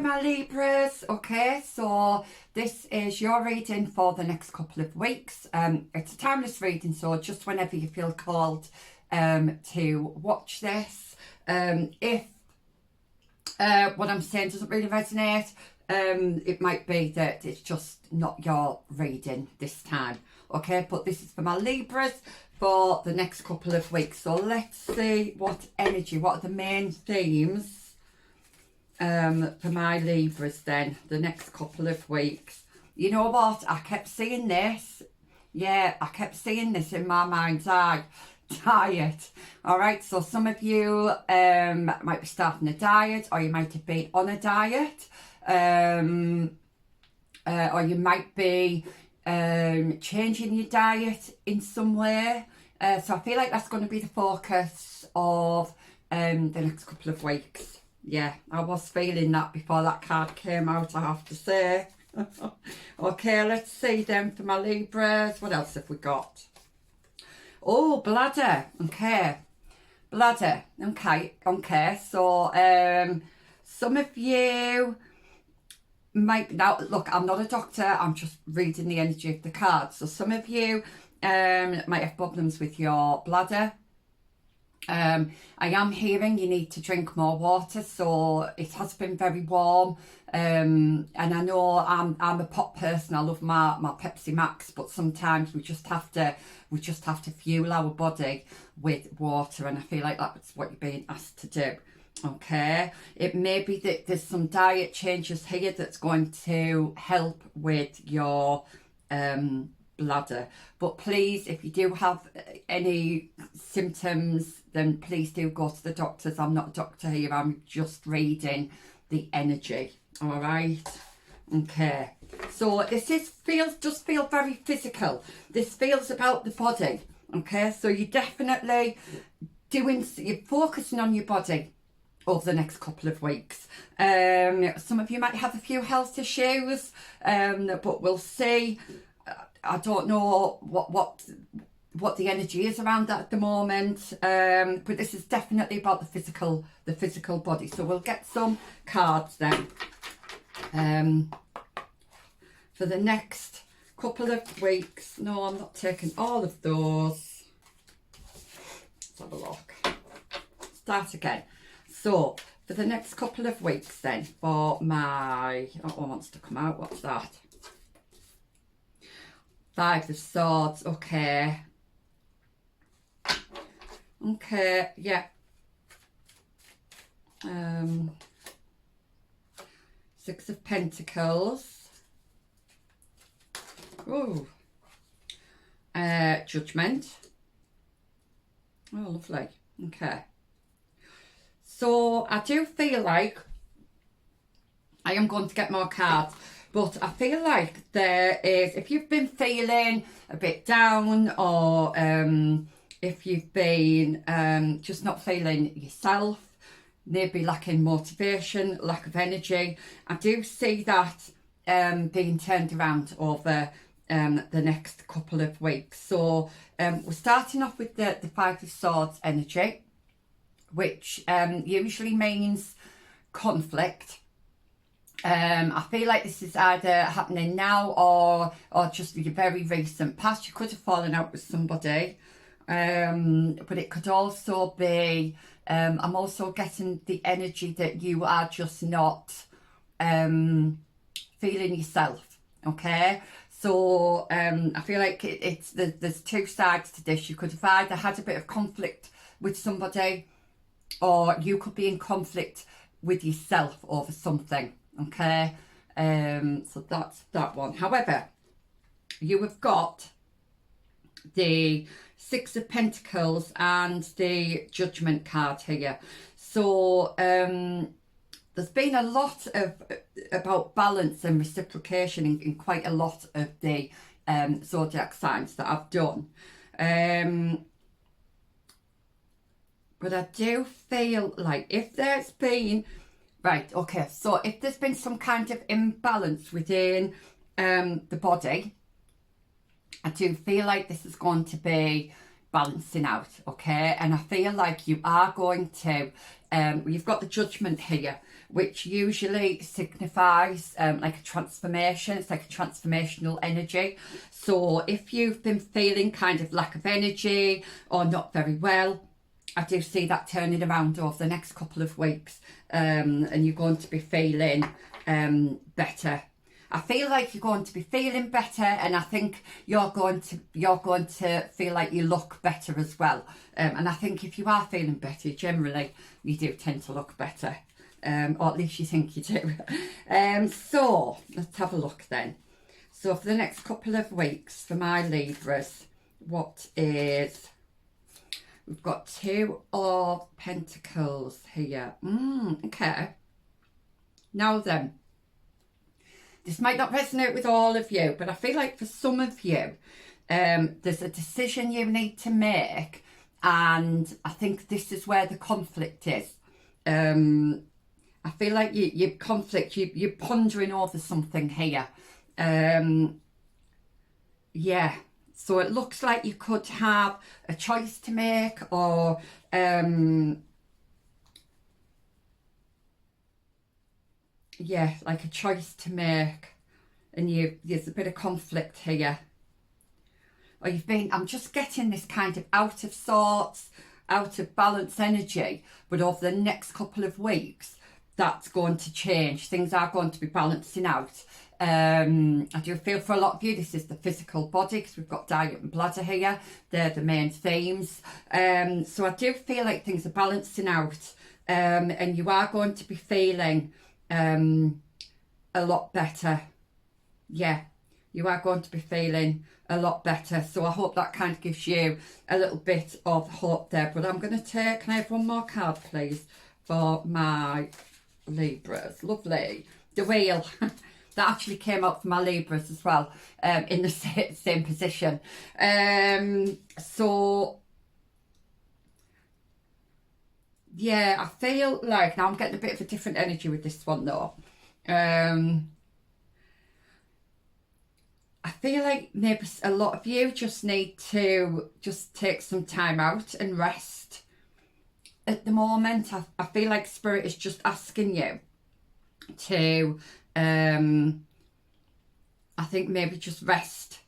my Libras. Okay, so this is your reading for the next couple of weeks. It's a timeless reading, so just whenever you feel called to watch this. If what I'm saying doesn't really resonate, it might be that it's just not your reading this time. Okay, but this is for my Libras for the next couple of weeks. So let's see what energy, what are the main themes for my Libras then, the next couple of weeks. You know what, I kept seeing this. Yeah, I kept seeing this in my mind's eye. Diet. All right, so some of you might be starting a diet, or you might have been on a diet, or you might be changing your diet in some way. So I feel like that's going to be the focus of the next couple of weeks. Yeah, I was feeling that before that card came out, I have to say. Okay, let's see then for my Libras. What else have we got? Oh, bladder. Okay, bladder. Okay. So some of you might, now look, I'm not a doctor, I'm just reading the energy of the cards. So some of you might have problems with your bladder. I am hearing you need to drink more water, so it has been very warm, and I know I'm a pop person. I love my Pepsi Max, but sometimes we just have to fuel our body with water, and I feel like that's what you're being asked to do. Okay, it may be that there's some diet changes here that's going to help with your bladder, but please, if you do have any symptoms, then please do go to the doctors. I'm not a doctor here, I'm just reading the energy. All right, okay, so this does feel very physical. This feels about the body. Okay, so you're definitely you're focusing on your body over the next couple of weeks. Some of you might have a few health issues, but we'll see. I don't know what the energy is around that at the moment, but this is definitely about the physical body. So we'll get some cards then for the next couple of weeks. No, I'm not taking all of those. Let's have a look. Start again. So for the next couple of weeks then, for my, oh, wants to come out, what's that? Five of Swords. Okay, yeah. Six of Pentacles. Oh, Judgment. Oh, lovely. Okay, so I do feel like I am going to get more cards, but I feel like there is, if you've been feeling a bit down, or if you've been just not feeling yourself, maybe lacking motivation, lack of energy, I do see that being turned around over the next couple of weeks. So we're starting off with the Five of Swords energy, which usually means conflict. I feel like this is either happening now or just your very recent past. You could have fallen out with somebody, but it could also be, I'm also getting the energy that you are just not feeling yourself. Okay, so I feel like there's two sides to this. You could have either had a bit of conflict with somebody, or you could be in conflict with yourself over something. Okay, so that's that one. However, you have got the Six of Pentacles and the Judgment card here. So there's been a lot about balance and reciprocation in quite a lot of the zodiac signs that I've done. But I do feel like if there's been, right, okay, so if there's been some kind of imbalance within the body, I do feel like this is going to be balancing out, okay? And I feel like you are going to, you've got the Judgment here, which usually signifies like a transformation. It's like a transformational energy. So if you've been feeling kind of lack of energy or not very well, I do see that turning around over the next couple of weeks, and you're going to be feeling better. I feel like you're going to be feeling better, and I think you're going to feel like you look better as well. And I think if you are feeling better, generally you do tend to look better, or at least you think you do. So let's have a look then. So for the next couple of weeks for my Libras, what is... We've got 2 of Pentacles here. Okay. Now then, this might not resonate with all of you, but I feel like for some of you, there's a decision you need to make, and I think this is where the conflict is. I feel like you're pondering over something here. Yeah. So it looks like you could have a choice to make, or yeah, like a choice to make, and there's a bit of conflict here. Or I'm just getting this kind of out of sorts, out of balance energy, but over the next couple of weeks, that's going to change. Things are going to be balancing out. I do feel for a lot of you, this is the physical body, because we've got diet and bladder here. They're the main themes. So I do feel like things are balancing out, and you are going to be feeling a lot better. Yeah, you are going to be feeling a lot better. So I hope that kind of gives you a little bit of hope there. But I'm going to take, can I have one more card, please, for my Libras? Lovely. The Wheel. That actually came up for my Libras as well, in the same position. So, yeah, I feel like, now I'm getting a bit of a different energy with this one though. I feel like maybe a lot of you just need to just take some time out and rest at the moment. I feel like Spirit is just asking you to... I think maybe just rest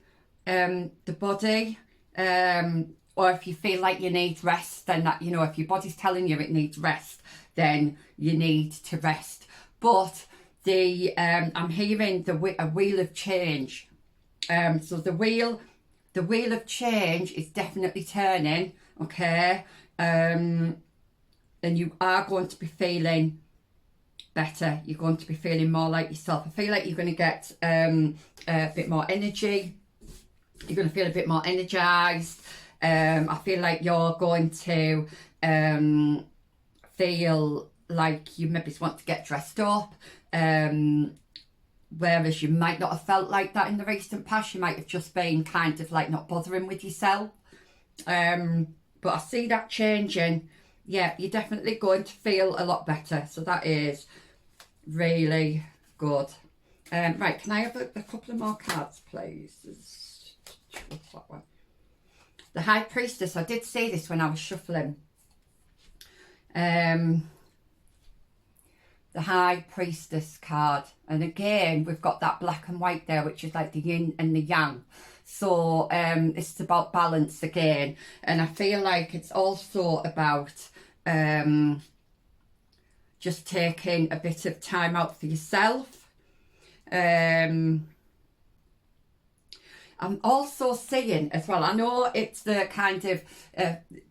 the body, or if you feel like you need rest, then that, you know, if your body's telling you it needs rest, then you need to rest. But I'm hearing a wheel of change. So the wheel of change is definitely turning, okay, and you are going to be feeling better. You're going to be feeling more like yourself. I feel like you're going to get a bit more energy. You're going to feel a bit more energized. I feel like you're going to feel like you maybe want to get dressed up, whereas you might not have felt like that in the recent past. You might have just been kind of like not bothering with yourself, but I see that changing. Yeah, you're definitely going to feel a lot better, so that is really good. Right, can I have a couple of more cards, please? What's that one? The High Priestess. I did see this when I was shuffling. The High Priestess card, and again we've got that black and white there, which is like the yin and the yang. So it's about balance again, and I feel like it's also about just taking a bit of time out for yourself. I'm also seeing as well, I know it's the kind of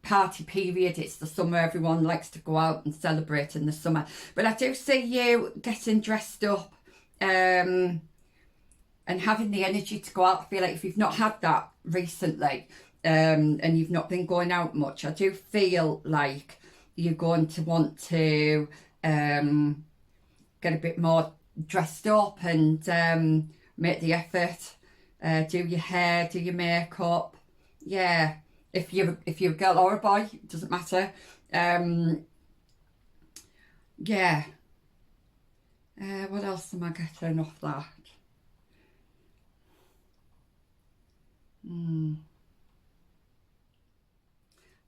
party period, it's the summer, everyone likes to go out and celebrate in the summer, but I do see you getting dressed up and having the energy to go out. I feel like if you've not had that recently, and you've not been going out much, I do feel like you're going to want to get a bit more dressed up and make the effort. Do your hair, do your makeup. Yeah, if you're a girl or a boy, it doesn't matter. Yeah. What else am I getting off that?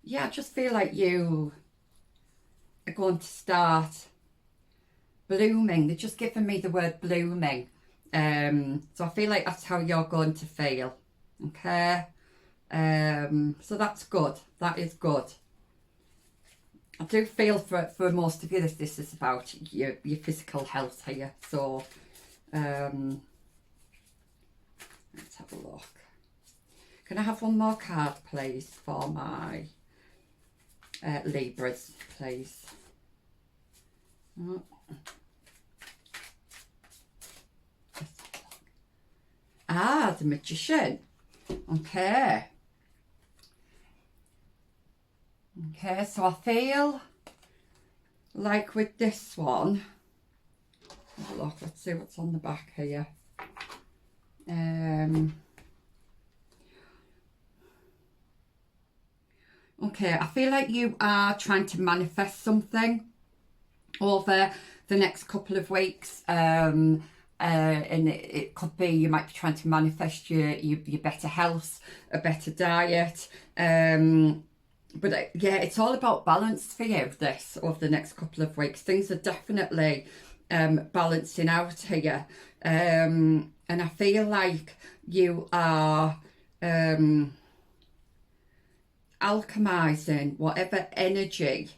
yeah, I just feel like you are going to start blooming. They're just giving me the word blooming. So I feel like that's how you're going to feel. Okay. So that's good. That is good. I do feel for most of you this is about your physical health here. So let's have a look. Can I have one more card, please, for my Libras, please? Oh. Ah, the Magician. Okay. Okay, so I feel like with this one, have a look, let's see what's on the back here. Okay, I feel like you are trying to manifest something over the next couple of weeks. And it could be you might be trying to manifest your better health, a better diet. But yeah, it's all about balance for you, this, over the next couple of weeks. Things are definitely balancing out here. And I feel like you are alchemizing whatever energy,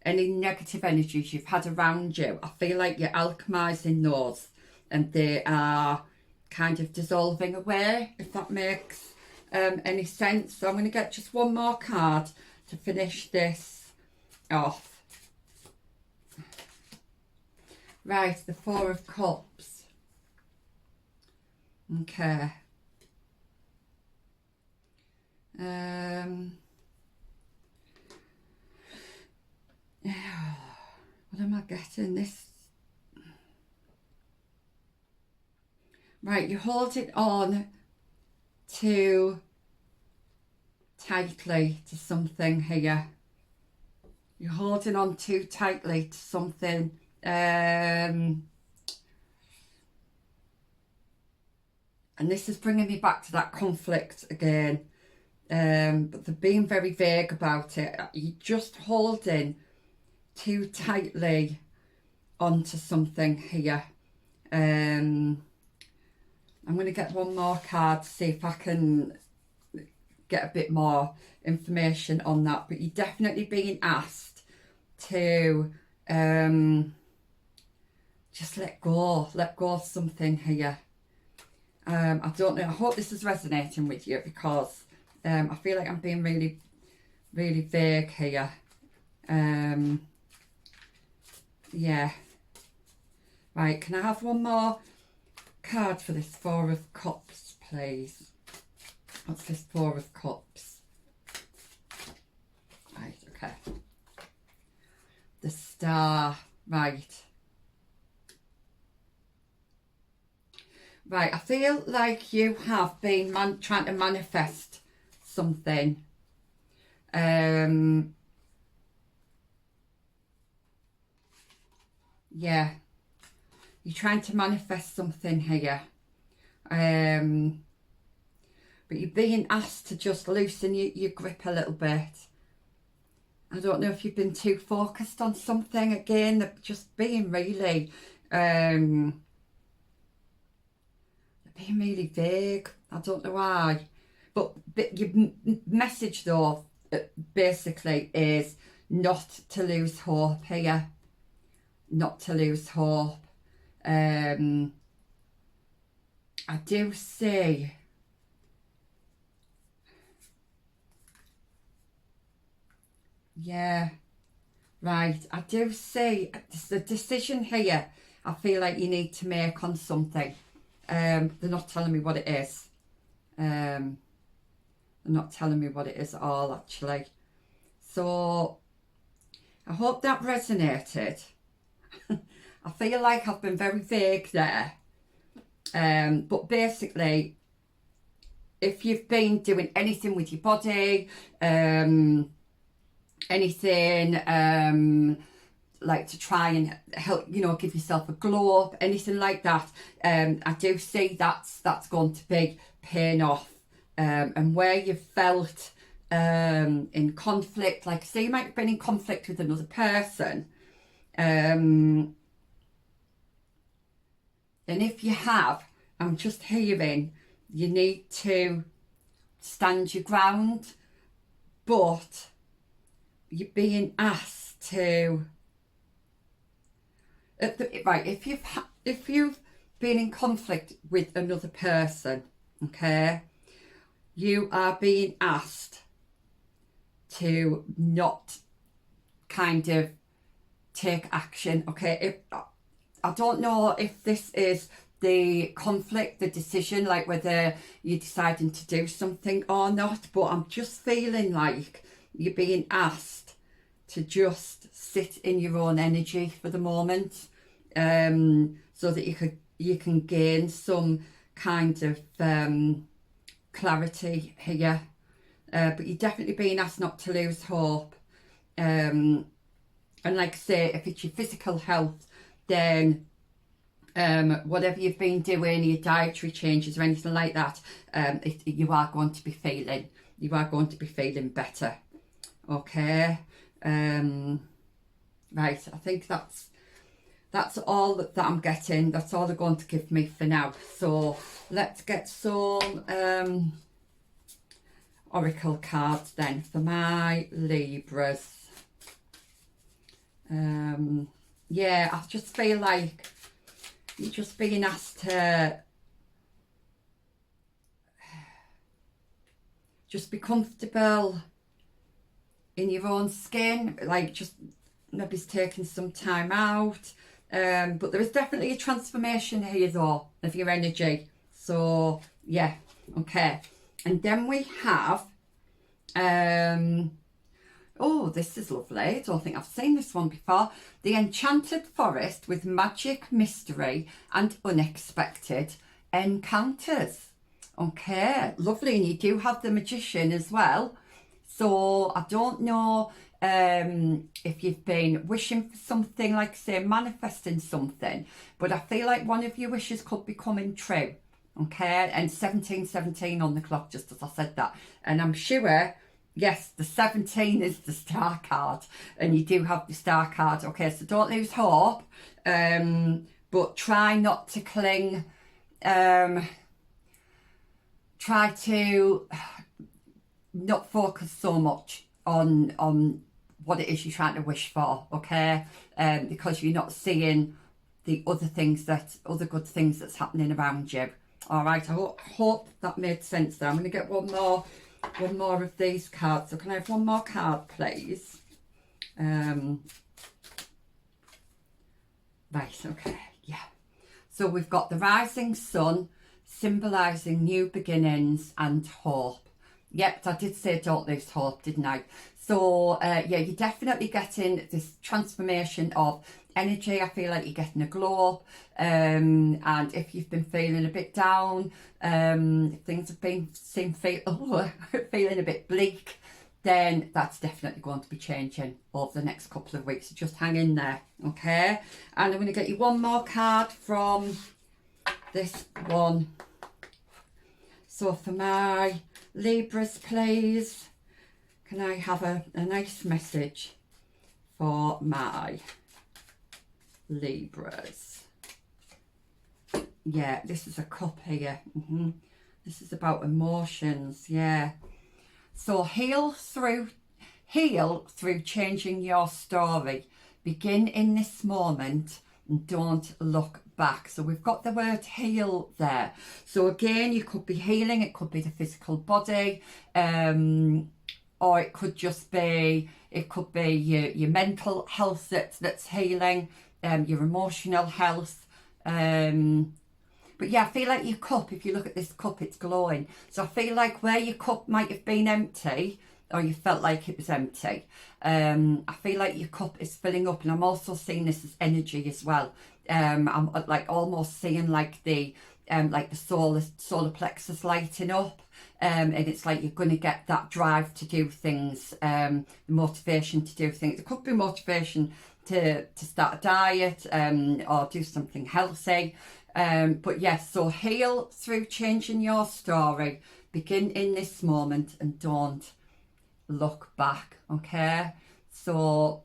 any negative energies you've had around you. I feel like you're alchemizing those and they are kind of dissolving away, if that makes any sense. So I'm going to get just one more card to finish this off. Right, the Four of Cups. Okay. What am I getting? This. Right, you hold it on too tightly to something here. You're holding on too tightly to something. And this is bringing me back to that conflict again. But they're being very vague about it. You're just holding too tightly onto something here. I'm going to get one more card to see if I can get a bit more information on that. But you're definitely being asked to just let go of something here. I don't know, I hope this is resonating with you, because I feel like I'm being really, really vague here. Yeah. Right, can I have one more card for this Four of Cups, please? What's this Four of Cups? Right, okay. The Star, right. Right, I feel like you have been trying to manifest something. Yeah. You're trying to manifest something here. But you're being asked to just loosen your grip a little bit. I don't know if you've been too focused on something again. They're just being really, being really vague. I don't know why. But your message though, basically, is not to lose hope here. Not to lose hope. I do see. Yeah. Right. I do see the decision here. I feel like you need to make on something. They're not telling me what it is. They're not telling me what it is at all, actually. So I hope that resonated. I feel like I've been very vague there. But basically, if you've been doing anything with your body, anything like to try and help, give yourself a glow up, anything like that, I do see that's going to be paying off. And where you felt in conflict, like say you might have been in conflict with another person, and if you have, I'm just hearing you need to stand your ground, but you're being asked to, right, if you've been in conflict with another person, okay, you are being asked to not kind of take action, okay? If I don't know if this is the conflict, the decision, like whether you're deciding to do something or not, but I'm just feeling like you're being asked to just sit in your own energy for the moment, so that you can gain some kind of clarity here. But you're definitely being asked not to lose hope. And like I say, if it's your physical health, then whatever you've been doing, your dietary changes or anything like that, you are going to be feeling better. Okay. Right, I think that's all that I'm getting. That's all they're going to give me for now. So let's get some oracle cards then for my Libras. Yeah, I just feel like you're just being asked to just be comfortable in your own skin, like just maybe taking some time out. But there is definitely a transformation here though of your energy. So yeah, okay. And then we have oh, this is lovely. I don't think I've seen this one before. The Enchanted Forest with Magic, Mystery and Unexpected Encounters. Okay, lovely. And you do have the Magician as well. So I don't know if you've been wishing for something, like say manifesting something, but I feel like one of your wishes could be coming true. Okay, and 1717 on the clock, just as I said that. And I'm sure, yes, the 17 is the star card, and you do have the star card. Okay, so don't lose hope, but try not to cling. Try to not focus so much on what it is you're trying to wish for, okay? Because you're not seeing the other good things that's happening around you. All right, I hope that made sense there. I'm going to get one more of these cards. So can I have one more card, please? Right, okay, yeah. So we've got the rising sun, symbolising new beginnings and hope. Yep, I did say don't lose hope, didn't I? So, yeah, you're definitely getting this transformation of energy. I feel like you're getting a glow up. And if you've been feeling a bit down, if things have been feeling a bit bleak, then that's definitely going to be changing over the next couple of weeks. So just hang in there, okay? And I'm going to get you one more card from this one. So for my Libras, please, can I have a nice message for my Libras? Yeah, this is a cup here. This is about emotions, yeah. So heal through changing your story. Begin in this moment and don't look back. So we've got the word heal there. So again, you could be healing. It could be the physical body, or it could just be, your mental health that's healing, your emotional health. But yeah, I feel like your cup, if you look at this cup, it's glowing. So I feel like where your cup might have been empty, or you felt like it was empty, I feel like your cup is filling up. And I'm also seeing this as energy as well. I'm like almost seeing like the solar plexus lighting up, and it's like you're going to get that drive to do things, the motivation to do things. It could be motivation to start a diet, or do something healthy. But yes, so heal through changing your story. Begin in this moment and don't look back. Okay, so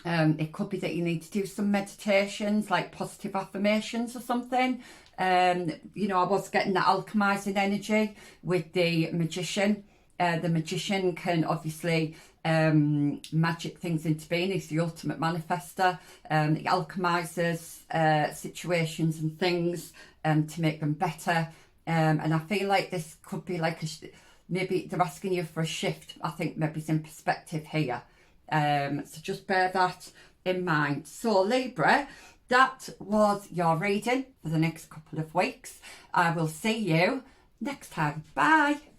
it could be that you need to do some meditations, like positive affirmations or something. You know, I was getting that alchemizing energy with the magician. The magician can obviously magic things into being. He's the ultimate manifester. He alchemizes situations and things to make them better. And I feel like this could be like maybe they're asking you for a shift. I think maybe it's in perspective here. So just bear that in mind. So Libra, that was your reading for the next couple of weeks. I will see you next time. Bye.